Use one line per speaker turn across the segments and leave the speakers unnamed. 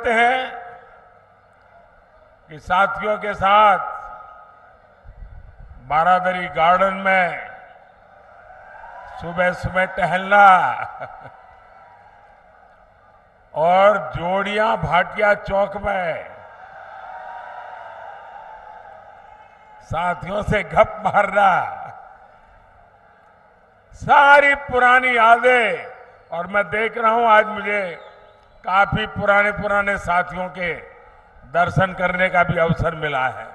जानते हैं कि साथियों के साथ बारादरी गार्डन में सुबह सुबह टहलना और जोड़ियां भाटिया चौक में साथियों से गप मारना, सारी पुरानी यादें। और मैं देख रहा हूं आज मुझे काफी पुराने पुराने साथियों के दर्शन करने का भी अवसर मिला है।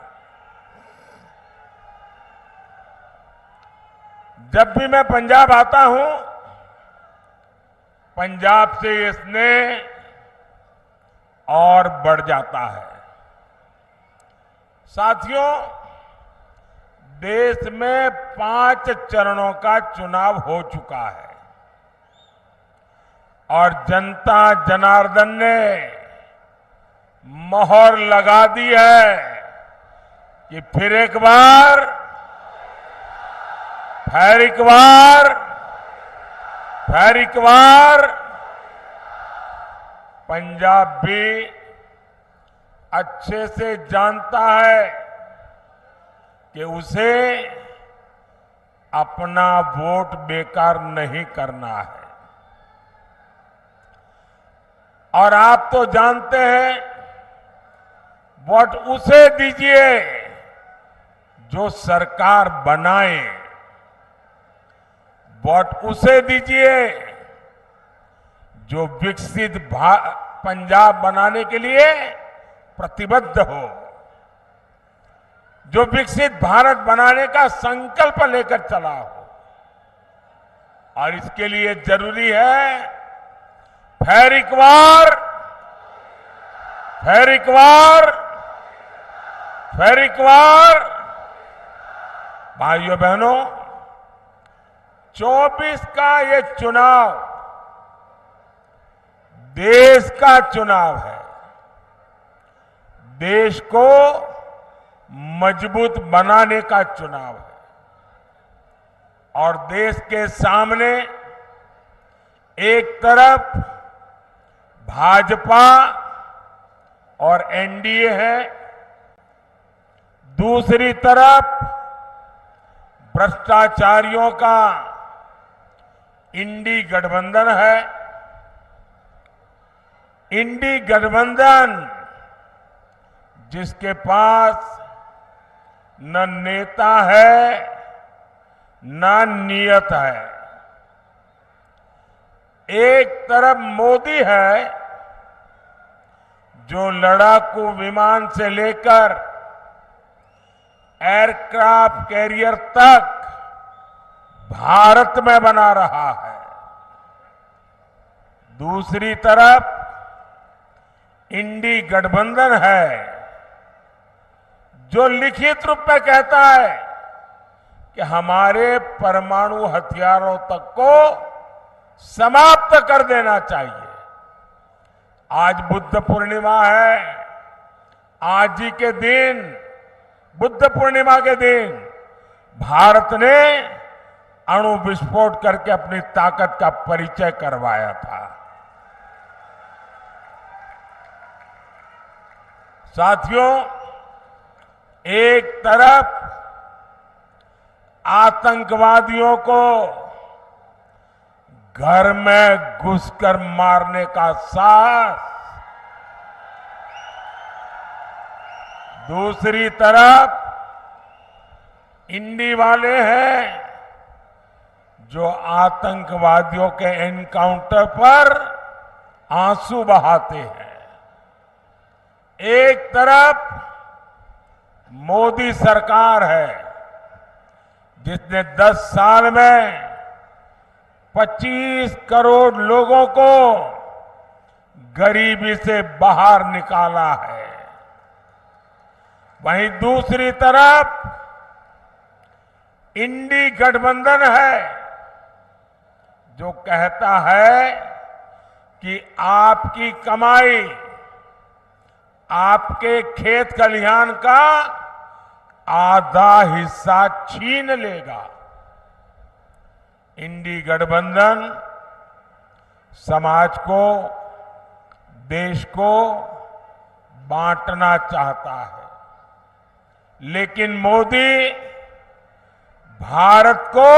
जब भी मैं पंजाब आता हूं, पंजाब से ये स्नेह और बढ़ जाता है। साथियों, देश में 5 चरणों का चुनाव हो चुका है और जनता जनार्दन ने मोहर लगा दी है कि फिर एक बार पंजाब भी अच्छे से जानता है कि उसे अपना वोट बेकार नहीं करना है। और आप तो जानते हैं, वोट उसे दीजिए जो सरकार बनाए, वोट उसे दीजिए जो विकसित पंजाब बनाने के लिए प्रतिबद्ध हो, जो विकसित भारत बनाने का संकल्प लेकर चला हो। और इसके लिए जरूरी है फिर एक बार भाइयों बहनों, 24 का ये चुनाव देश का चुनाव है। देश को मजबूत बनाने का चुनाव है और देश के सामने एक तरफ भाजपा और एनडीए है, दूसरी तरफ भ्रष्टाचारियों का इंडी गठबंधन है। इंडी गठबंधन जिसके पास न नेता है न नियत है। एक तरफ मोदी है जो लड़ाकू विमान से लेकर एयरक्राफ्ट कैरियर तक भारत में बना रहा है। दूसरी तरफ इंडी गठबंधन है जो लिखित रूप में कहता है कि हमारे परमाणु हथियारों तक को समाप्त कर देना चाहिए। आज बुद्ध पूर्णिमा है। आज ही के दिन, बुद्ध पूर्णिमा के दिन, भारत ने अणु विस्फोट करके अपनी ताकत का परिचय करवाया था। साथियों, एक तरफ आतंकवादियों को घर में घुसकर मारने का साहस, दूसरी तरफ इंडी वाले हैं जो आतंकवादियों के एनकाउंटर पर आंसू बहाते हैं। एक तरफ मोदी सरकार है जिसने 10 साल में 25 करोड़ लोगों को गरीबी से बाहर निकाला है। वहीं दूसरी तरफ इंडी गठबंधन है जो कहता है कि आपकी कमाई, आपके खेत खलिहान का आधा हिस्सा छीन लेगा। इंडी गठबंधन समाज को, देश को बांटना चाहता है, लेकिन मोदी भारत को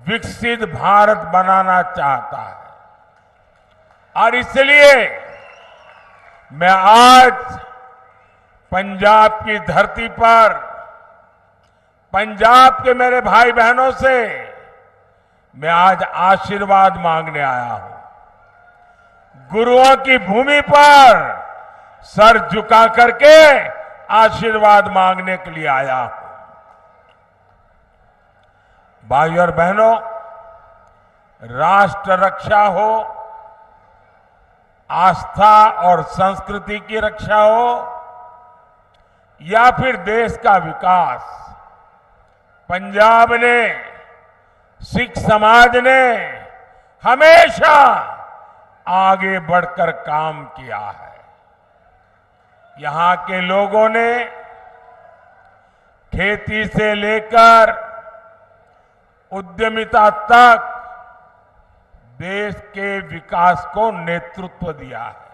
विकसित भारत बनाना चाहता है। और इसलिए मैं आज पंजाब की धरती पर पंजाब के मेरे भाई बहनों से मैं आज आशीर्वाद मांगने आया हूं। गुरुओं की भूमि पर सर झुका करके आशीर्वाद मांगने के लिए आया हूं। भाइयों और बहनों, राष्ट्र रक्षा हो, आस्था और संस्कृति की रक्षा हो, या फिर देश का विकास, पंजाब ने, सिख समाज ने हमेशा आगे बढ़कर काम किया है। यहां के लोगों ने खेती से लेकर उद्यमिता तक देश के विकास को नेतृत्व दिया है।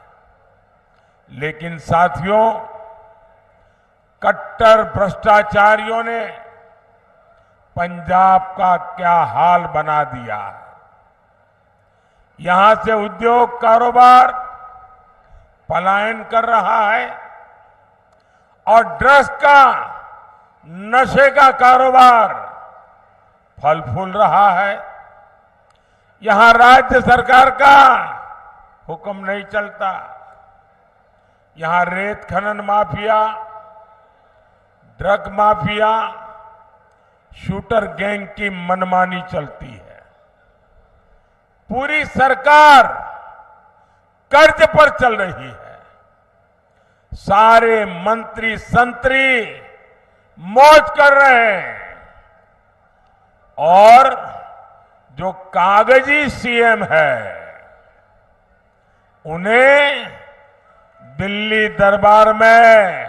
लेकिन साथियों, कट्टर भ्रष्टाचारियों ने पंजाब का क्या हाल बना दिया है। यहां से उद्योग कारोबार पलायन कर रहा है और ड्रग्स का, नशे का कारोबार फल फूल रहा है। यहां राज्य सरकार का हुक्म नहीं चलता। यहां रेत खनन mafia, drug mafia, shooter gang की मनमानी चलती है। पूरी सरकार कर्ज पर चल रही है। सारे मंत्री संतरी मौज कर रहे हैं और जो कागजी सीएम है उन्हें दिल्ली दरबार में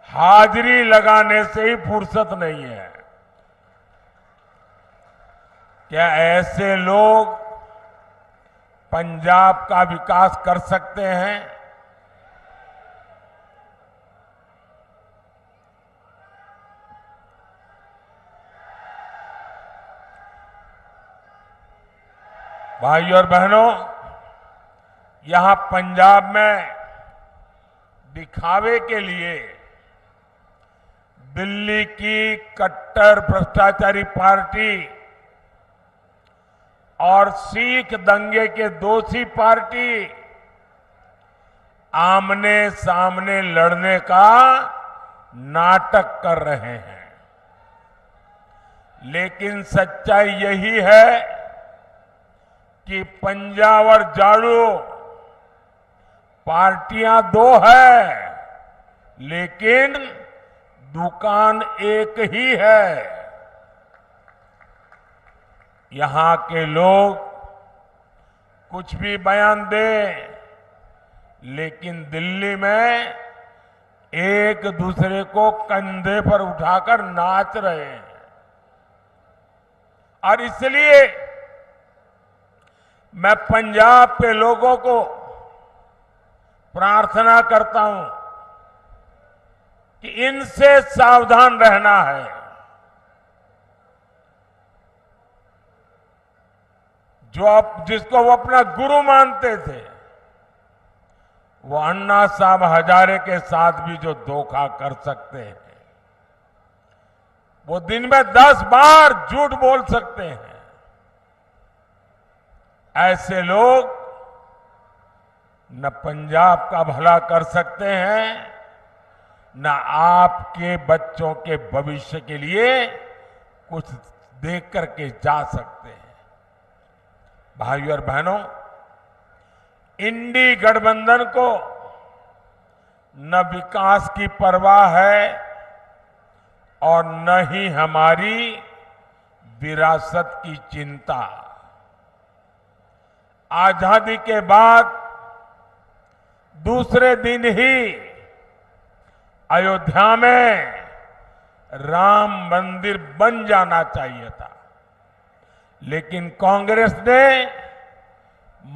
हाजिरी लगाने से ही फुर्सत नहीं है। क्या ऐसे लोग पंजाब का विकास कर सकते हैं? भाइयों और बहनों, यहां पंजाब में दिखावे के लिए दिल्ली की कट्टर भ्रष्टाचारी पार्टी और सिख दंगे के दोषी पार्टी आमने सामने लड़ने का नाटक कर रहे हैं। लेकिन सच्चाई यही है कि पंजाब और झाड़ू पार्टियां दो है, लेकिन दुकान एक ही है। यहां के लोग कुछ भी बयान दें, लेकिन दिल्ली में एक दूसरे को कंधे पर उठाकर नाच रहे हैं। और इसलिए मैं पंजाब के लोगों को प्रार्थना करता हूं कि इनसे सावधान रहना है। जिसको वो अपना गुरु मानते थे, वो अन्ना साहब हजारे के साथ भी जो धोखा कर सकते हैं, वो दिन में 10 बार झूठ बोल सकते हैं। ऐसे लोग न पंजाब का भला कर सकते हैं, न आपके बच्चों के भविष्य के लिए कुछ देख करके जा सकते हैं। भाइयों और बहनों, इंडी गठबंधन को न विकास की परवाह है और न ही हमारी विरासत की चिंता। आजादी के बाद दूसरे दिन ही अयोध्या में राम मंदिर बन जाना चाहिए था, लेकिन कांग्रेस ने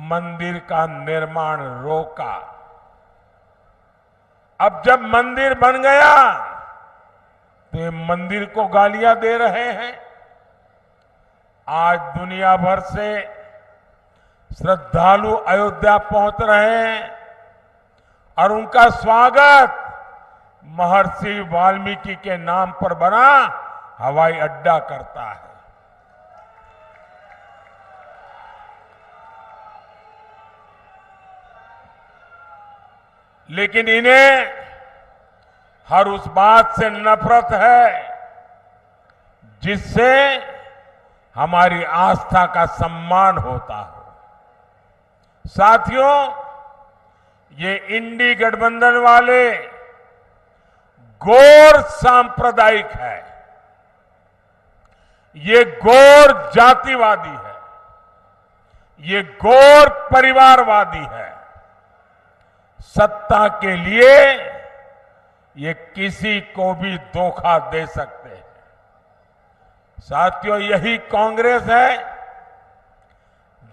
मंदिर का निर्माण रोका। अब जब मंदिर बन गया तो ये मंदिर को गालियां दे रहे हैं। आज दुनिया भर से श्रद्धालु अयोध्या पहुंच रहे हैं और उनका स्वागत महर्षि वाल्मीकि के नाम पर बना हवाई अड्डा करता है। लेकिन इन्हें हर उस बात से नफरत है जिससे हमारी आस्था का सम्मान होता हो। साथियों, ये इंडी गठबंधन वाले घोर सांप्रदायिक है, ये घोर जातिवादी है, ये घोर परिवारवादी है। सत्ता के लिए ये किसी को भी धोखा दे सकते हैं। साथियों, यही कांग्रेस है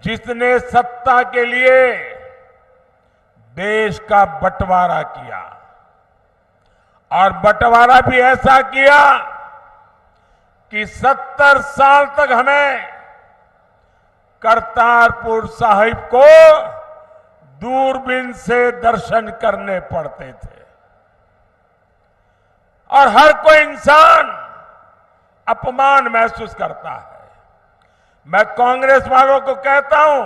जिसने सत्ता के लिए देश का बंटवारा किया और बंटवारा भी ऐसा किया कि 70 साल तक हमें करतारपुर साहिब को दूरबीन से दर्शन करने पड़ते थे और हर कोई इंसान अपमान महसूस करता है। मैं कांग्रेस वालों को कहता हूं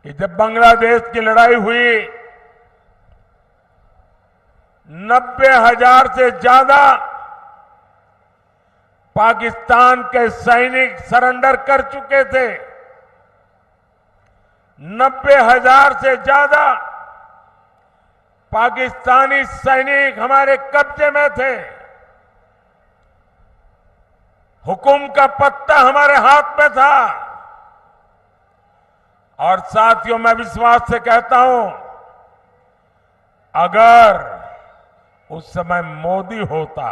कि जब बांग्लादेश की लड़ाई हुई 90,000 से ज्यादा पाकिस्तान के सैनिक सरेंडर कर चुके थे। 90,000 से ज्यादा पाकिस्तानी सैनिक हमारे कब्जे में थे। हुकुम का पत्ता हमारे हाथ में था। और साथियों, मैं विश्वास से कहता हूं, अगर उस समय मोदी होता,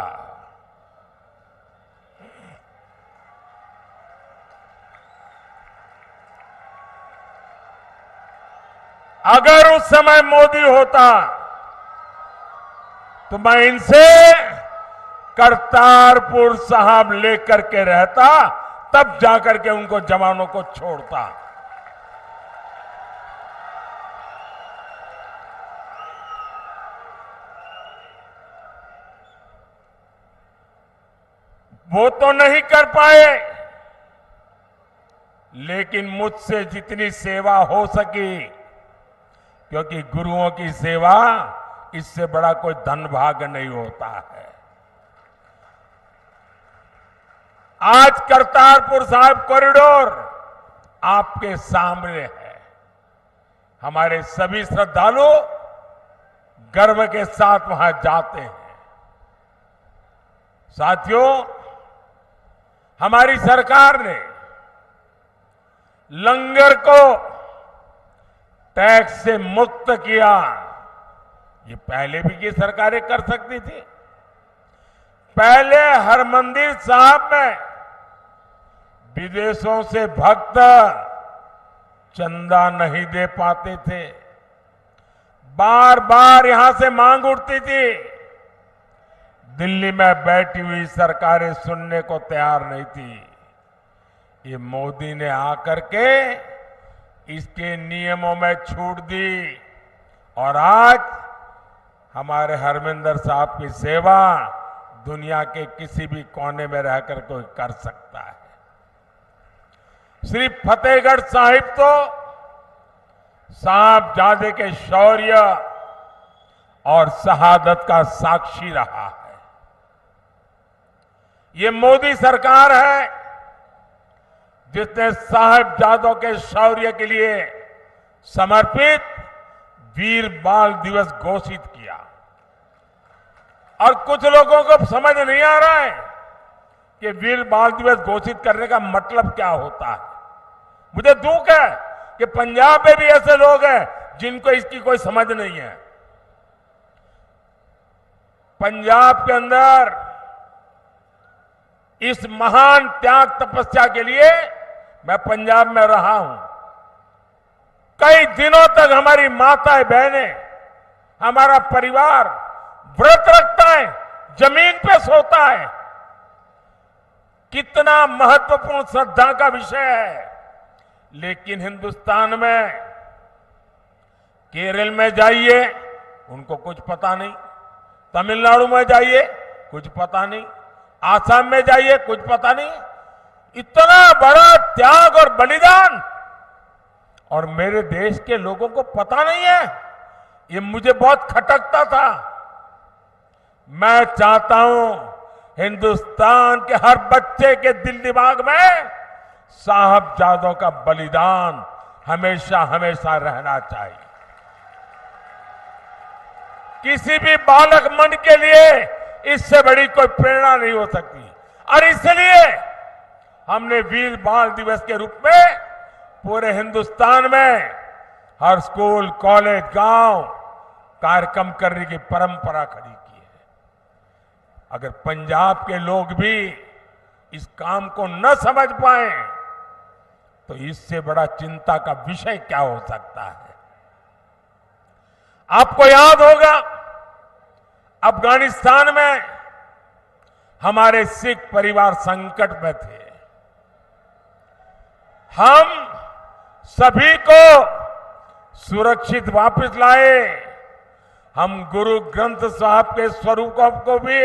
अगर उस समय मोदी होता तो मैं इनसे करतारपुर साहब लेकर के रहता, तब जाकर के उनको जवानों को छोड़ता। वो तो नहीं कर पाए, लेकिन मुझसे जितनी सेवा हो सकी, क्योंकि गुरुओं की सेवा इससे बड़ा कोई धन भाग्य नहीं होता है। आज करतारपुर साहिब कॉरिडोर आपके सामने है। हमारे सभी श्रद्धालु गर्व के साथ वहां जाते हैं। साथियों, हमारी सरकार ने लंगर को टैक्स से मुक्त किया। ये पहले भी ये सरकारें कर सकती थी। पहले हरमंदिर साहब में विदेशों से भक्त चंदा नहीं दे पाते थे। बार बार यहां से मांग उठती थी। दिल्ली में बैठी हुई सरकारें सुनने को तैयार नहीं थी। ये मोदी ने आकर के इसके नियमों में छूट दी और आज हमारे हरमिंदर साहब की सेवा दुनिया के किसी भी कोने में रहकर कोई कर सकता है। सिर्फ फतेहगढ़ साहिब तो साहबजादे के शौर्य और शहादत का साक्षी रहा है। ये मोदी सरकार है जिसने साहबजादों के शौर्य के लिए समर्पित वीर बाल दिवस घोषित किया। और कुछ लोगों को समझ नहीं आ रहा है कि वीर बाल दिवस घोषित करने का मतलब क्या होता है। मुझे दुख है कि पंजाब में भी ऐसे लोग हैं जिनको इसकी कोई समझ नहीं है। पंजाब के अंदर इस महान त्याग तपस्या के लिए मैं पंजाब में रहा हूं। कई दिनों तक हमारी माताएं बहनें हमारा परिवार व्रत रखता है, जमीन पे सोता है। कितना महत्वपूर्ण श्रद्धा का विषय है। लेकिन हिंदुस्तान में केरल में जाइए, उनको कुछ पता नहीं। तमिलनाडु में जाइए, कुछ पता नहीं। आसाम में जाइए, कुछ पता नहीं। इतना बड़ा त्याग और बलिदान, और मेरे देश के लोगों को पता नहीं है। ये मुझे बहुत खटकता था। मैं चाहता हूं हिंदुस्तान के हर बच्चे के दिल दिमाग में साहबजादों का बलिदान हमेशा हमेशा रहना चाहिए। किसी भी बालक मन के लिए इससे बड़ी कोई प्रेरणा नहीं हो सकती। और इसलिए हमने वीर बाल दिवस के रूप में पूरे हिंदुस्तान में हर स्कूल, कॉलेज, गांव कार्यक्रम करने की परंपरा खड़ी की है। अगर पंजाब के लोग भी इस काम को न समझ पाए तो इससे बड़ा चिंता का विषय क्या हो सकता है। आपको याद होगा, अफगानिस्तान में हमारे सिख परिवार संकट में थे। हम सभी को सुरक्षित वापस लाए। हम गुरु ग्रंथ साहब के स्वरूपों को भी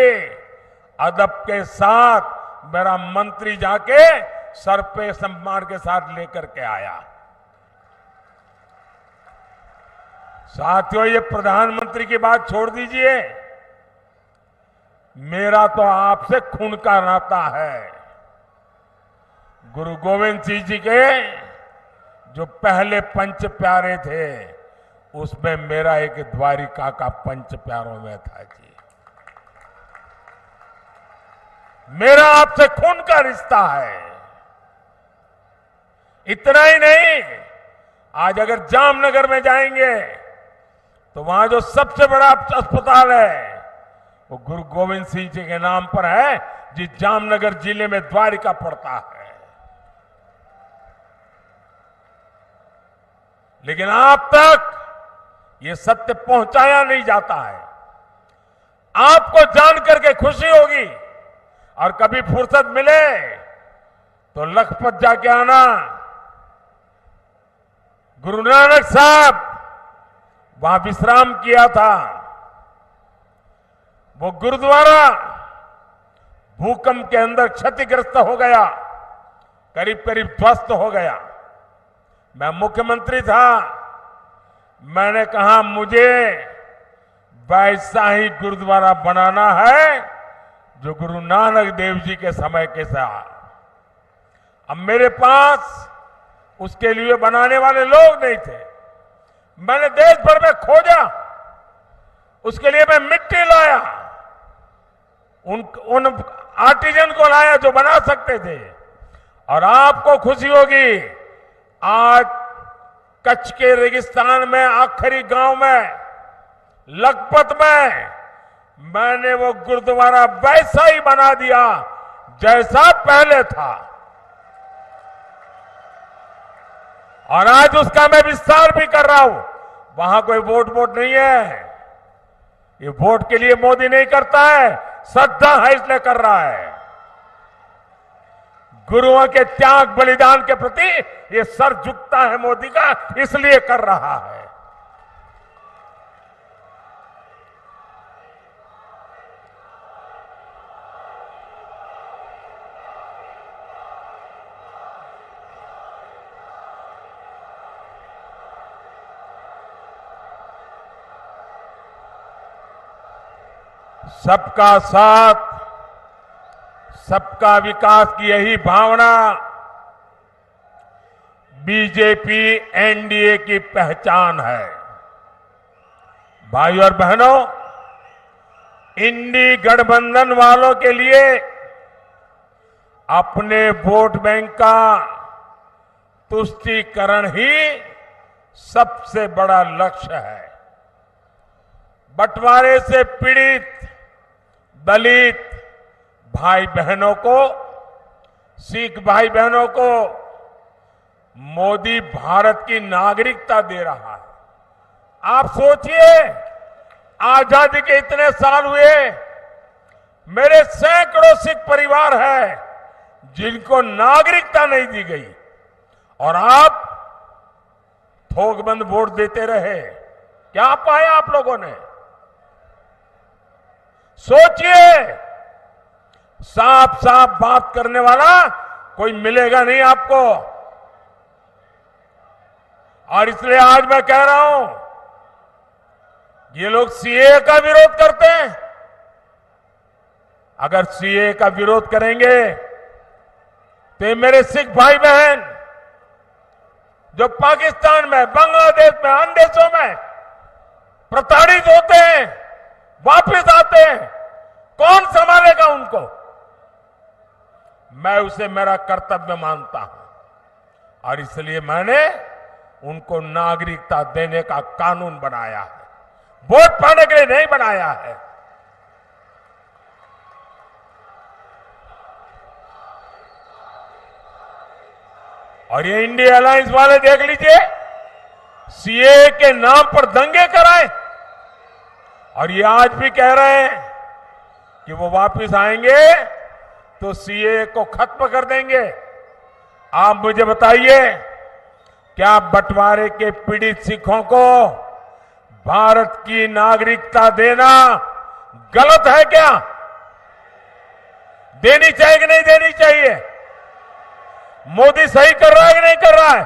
अदब के साथ मेरा मंत्री जाके सर पे सम्मान के साथ लेकर के आया। साथियों, ये प्रधानमंत्री की बात छोड़ दीजिए, मेरा तो आपसे खून का नाता है। गुरु गोविंद सिंह जी के जो पहले पंच प्यारे थे, उसमें मेरा एक द्वारिका का पंच प्यारों में था जी। मेरा आपसे खून का रिश्ता है। इतना ही नहीं, आज अगर जामनगर में जाएंगे तो वहां जो सबसे बड़ा अस्पताल है वो गुरु गोविंद सिंह जी के नाम पर है, जिस जामनगर जिले में द्वारिका पड़ता है। लेकिन आप तक ये सत्य पहुंचाया नहीं जाता है। आपको जानकर के खुशी होगी, और कभी फुर्सत मिले तो लखपत जाके आना। गुरु नानक साहब वहां विश्राम किया था। वो गुरुद्वारा भूकंप के अंदर क्षतिग्रस्त हो गया, करीब करीब ध्वस्त हो गया। मैं मुख्यमंत्री था, मैंने कहा मुझे वैसा ही गुरुद्वारा बनाना है जो गुरु नानक देव जी के समय के साथ। अब मेरे पास उसके लिए बनाने वाले लोग नहीं थे। मैंने देश भर में खोजा, उसके लिए मैं मिट्टी लाया, उन आर्टिजन को लाया जो बना सकते थे। और आपको खुशी होगी, आज कच्छ के रेगिस्तान में आखिरी गांव में लखपत में मैंने वो गुरुद्वारा वैसा ही बना दिया जैसा पहले था। और आज उसका मैं विस्तार भी कर रहा हूं। वहां कोई वोट नहीं है। ये वोट के लिए मोदी नहीं करता है, श्रद्धा है इसलिए कर रहा है। गुरुओं के त्याग बलिदान के प्रति ये सर झुकता है मोदी का, इसलिए कर रहा है। सबका साथ, सबका विकास की यही भावना बीजेपी एनडीए की पहचान है। भाइयों और बहनों, इंडी गठबंधन वालों के लिए अपने वोट बैंक का तुष्टीकरण ही सबसे बड़ा लक्ष्य है। बंटवारे से पीड़ित दलित भाई बहनों को, सिख भाई बहनों को मोदी भारत की नागरिकता दे रहा है। आप सोचिए, आजादी के इतने साल हुए, मेरे सैकड़ों सिख परिवार है जिनको नागरिकता नहीं दी गई, और आप थोकबंद वोट देते रहे। क्या पाया आप लोगों ने? सोचिए, साफ साफ बात करने वाला कोई मिलेगा नहीं आपको। और इसलिए आज मैं कह रहा हूं, ये लोग सीए का विरोध करते हैं। अगर सीए का विरोध करेंगे तो ये मेरे सिख भाई बहन जो पाकिस्तान में, बांग्लादेश में, अन्य देशों में प्रताड़ित होते हैं, वापस आते हैं, कौन संभालेगा उनको? मैं उसे मेरा कर्तव्य मानता हूं और इसलिए मैंने उनको नागरिकता देने का कानून बनाया है, वोट पाने के लिए नहीं बनाया है। और ये इंडिया अलायंस वाले देख लीजिए, सीए के नाम पर दंगे कराए और ये आज भी कह रहे हैं कि वो वापस आएंगे तो सीए को खत्म कर देंगे। आप मुझे बताइए, क्या बंटवारे के पीड़ित सिखों को भारत की नागरिकता देना गलत है क्या? देनी चाहिए कि नहीं देनी चाहिए? मोदी सही कर रहा है कि नहीं कर रहा है?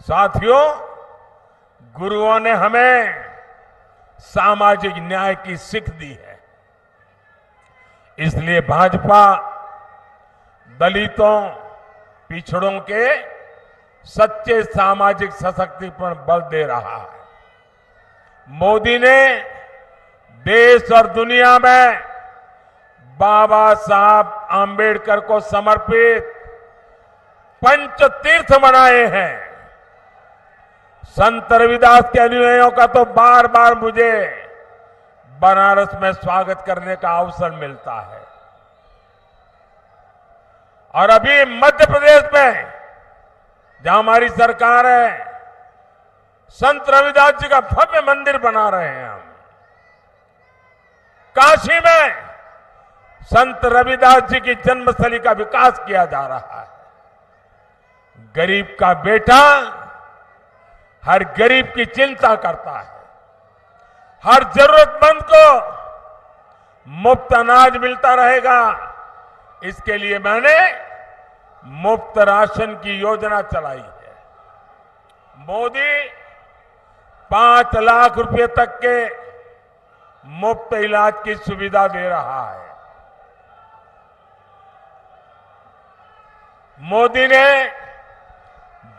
साथियों, गुरुओं ने हमें सामाजिक न्याय की सीख दी है। इसलिए भाजपा दलितों, पिछड़ों के सच्चे सामाजिक सशक्तिकरण पर बल दे रहा है। मोदी ने देश और दुनिया में बाबा साहब आंबेडकर को समर्पित पंच तीर्थ बनाए हैं। संत रविदास के अनुयायियों का तो बार बार मुझे बनारस में स्वागत करने का अवसर मिलता है। और अभी मध्य प्रदेश में जहां हमारी सरकार है, संत रविदास जी का भव्य मंदिर बना रहे हैं हम। काशी में संत रविदास जी की जन्मस्थली का विकास किया जा रहा है। गरीब का बेटा हर गरीब की चिंता करता है। हर जरूरतमंद को मुफ्त अनाज मिलता रहेगा। इसके लिए मैंने मुफ्त राशन की योजना चलाई है। मोदी 5 लाख रुपए तक के मुफ्त इलाज की सुविधा दे रहा है। मोदी ने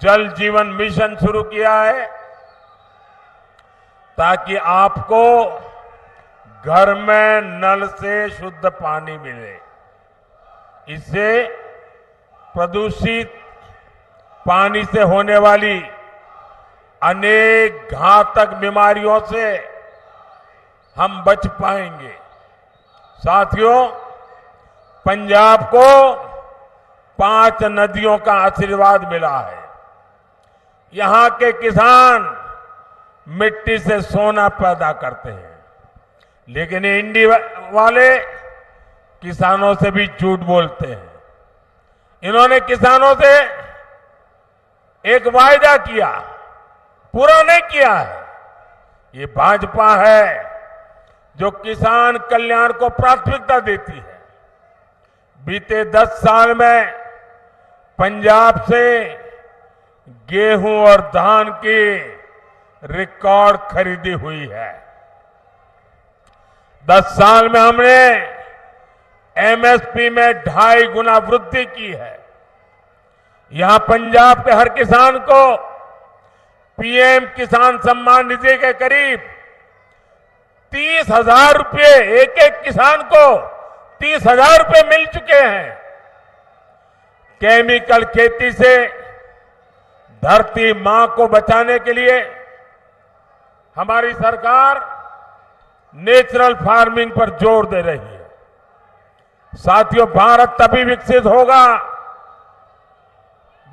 जल जीवन मिशन शुरू किया है ताकि आपको घर में नल से शुद्ध पानी मिले। इससे प्रदूषित पानी से होने वाली अनेक घातक बीमारियों से हम बच पाएंगे। साथियों, पंजाब को 5 नदियों का आशीर्वाद मिला है। यहां के किसान मिट्टी से सोना पैदा करते हैं, लेकिन इंडिया वाले किसानों से भी झूठ बोलते हैं। इन्होंने किसानों से एक वायदा किया, पूरा नहीं किया है। ये भाजपा है जो किसान कल्याण को प्राथमिकता देती है। बीते 10 साल में पंजाब से गेहूं और धान की रिकॉर्ड खरीदी हुई है। 10 साल में हमने एमएसपी में 2.5 गुना वृद्धि की है। यहां पंजाब के हर किसान को पीएम किसान सम्मान निधि के करीब 30,000 रुपये, एक किसान को 30,000 रुपये मिल चुके हैं। केमिकल खेती से धरती मां को बचाने के लिए हमारी सरकार नेचुरल फार्मिंग पर जोर दे रही है। साथियों, भारत तभी विकसित होगा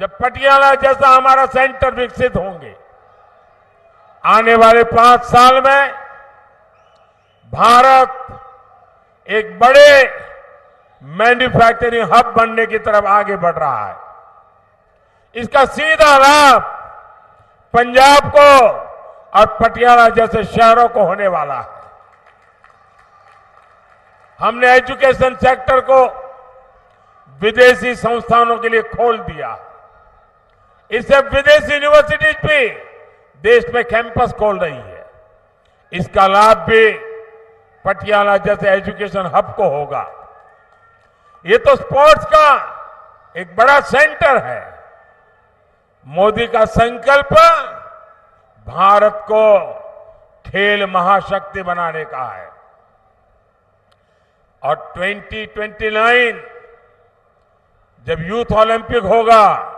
जब पटियाला जैसा हमारा सेंटर विकसित होंगे। आने वाले 5 साल में भारत एक बड़े मैन्युफैक्चरिंग हब बनने की तरफ आगे बढ़ रहा है। इसका सीधा लाभ पंजाब को और पटियाला जैसे शहरों को होने वाला है। हमने एजुकेशन सेक्टर को विदेशी संस्थानों के लिए खोल दिया। इससे विदेशी यूनिवर्सिटीज भी देश में कैंपस खोल रही है। इसका लाभ भी पटियाला जैसे एजुकेशन हब को होगा। ये तो स्पोर्ट्स का एक बड़ा सेंटर है। मोदी का संकल्प भारत को खेल महाशक्ति बनाने का है और 2029 जब यूथ ओलंपिक होगा,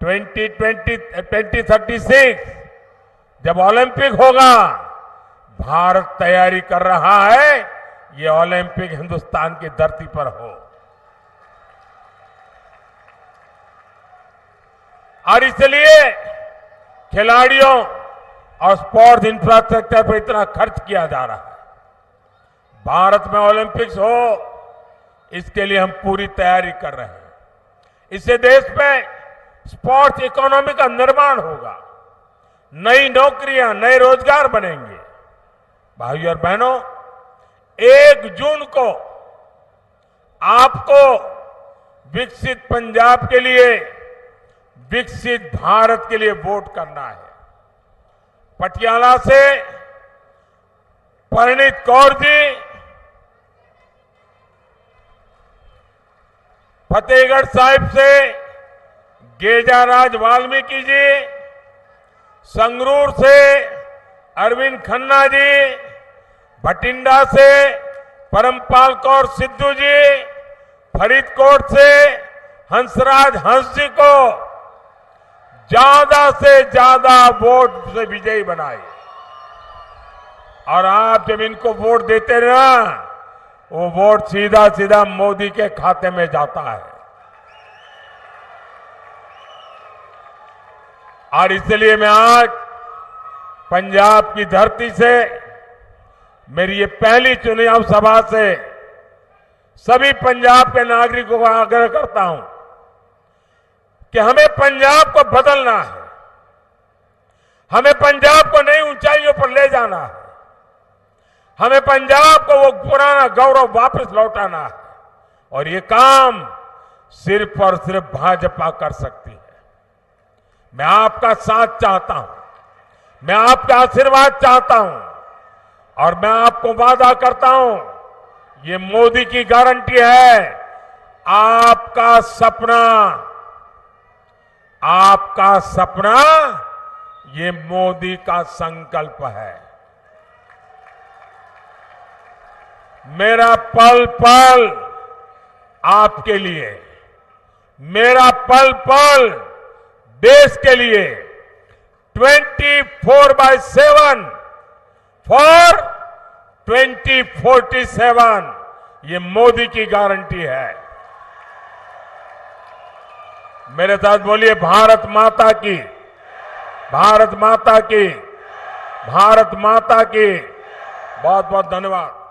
2036 जब ओलंपिक होगा, भारत तैयारी कर रहा है ये ओलंपिक हिंदुस्तान की धरती पर हो। और इसलिए खिलाड़ियों और स्पोर्ट्स इंफ्रास्ट्रक्चर पर इतना खर्च किया जा रहा है। भारत में ओलंपिक्स हो, इसके लिए हम पूरी तैयारी कर रहे हैं। इससे देश में स्पोर्ट्स इकोनॉमी का निर्माण होगा, नई नौकरियां, नए रोजगार बनेंगे। भाइयों और बहनों, 1 जून को आपको विकसित पंजाब के लिए, विकसित भारत के लिए वोट करना है। पटियाला से परिणीत कौर जी, फतेहगढ़ साहिब से गेजाराज वाल्मीकि जी, संगरूर से अरविंद खन्ना जी, भटिंडा से परमपाल कौर सिद्धू जी, फरीदकोट से हंसराज हंस जी को ज्यादा से ज्यादा वोट से विजयी बनाए। और आप जब इनको वोट देते ना, वो वोट सीधा सीधा मोदी के खाते में जाता है। और इसलिए मैं आज पंजाब की धरती से, मेरी ये पहली चुनाव सभा से सभी पंजाब के नागरिकों को आग्रह करता हूं कि हमें पंजाब को बदलना है। हमें पंजाब को नई ऊंचाइयों पर ले जाना है। हमें पंजाब को वो पुराना गौरव वापस लौटाना है। और ये काम सिर्फ और सिर्फ भाजपा कर सकती है। मैं आपका साथ चाहता हूं, मैं आपका आशीर्वाद चाहता हूं और मैं आपको वादा करता हूं, ये मोदी की गारंटी है। आपका सपना ये मोदी का संकल्प है। मेरा पल पल आपके लिए, मेरा पल पल देश के लिए 24/7 फॉर 2047 ये मोदी की गारंटी है। मेरे साथ बोलिए, भारत माता की, भारत माता की, भारत माता की। बहुत बहुत धन्यवाद।